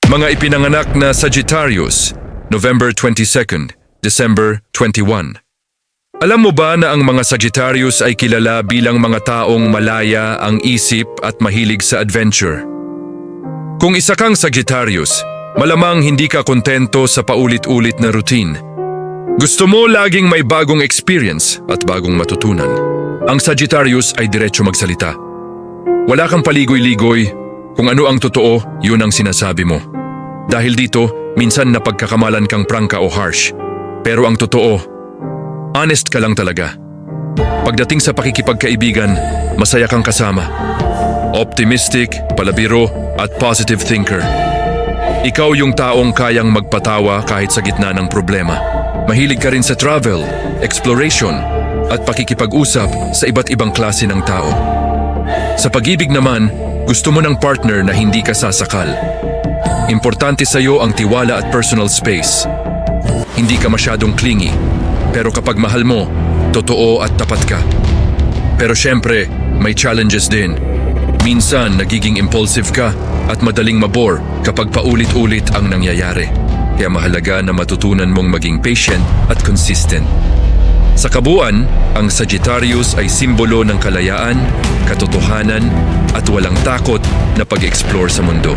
Mga ipinanganak na Sagittarius, November 22, December 21. Alam mo ba na ang mga Sagittarius ay kilala bilang mga taong malaya ang isip at mahilig sa adventure? Kung isa kang Sagittarius, malamang hindi ka kontento sa paulit-ulit na routine. Gusto mo laging may bagong experience at bagong matutunan. Ang Sagittarius ay diretso magsalita. Wala kang paligoy-ligoy, kung ano ang totoo, yun ang sinasabi mo. Dahil dito, minsan napagkakamalan kang prangka o harsh. Pero ang totoo, honest ka lang talaga. Pagdating sa pakikipagkaibigan, masaya kang kasama. Optimistic, palabiro, at positive thinker. Ikaw yung taong kayang magpatawa kahit sa gitna ng problema. Mahilig ka rin sa travel, exploration, at pakikipag-usap sa iba't ibang klase ng tao. Sa pag-ibig naman, gusto mo ng partner na hindi ka sasakal. Importante sa iyo ang tiwala at personal space. Hindi ka masyadong clingy, pero kapag mahal mo, totoo at tapat ka. Pero syempre, may challenges din. Minsan, nagiging impulsive ka at madaling mabore kapag paulit-ulit ang nangyayari. Kaya mahalaga na matutunan mong maging patient at consistent. Sa kabuuan, ang Sagittarius ay simbolo ng kalayaan, katotohanan, at walang takot na pag-explore sa mundo.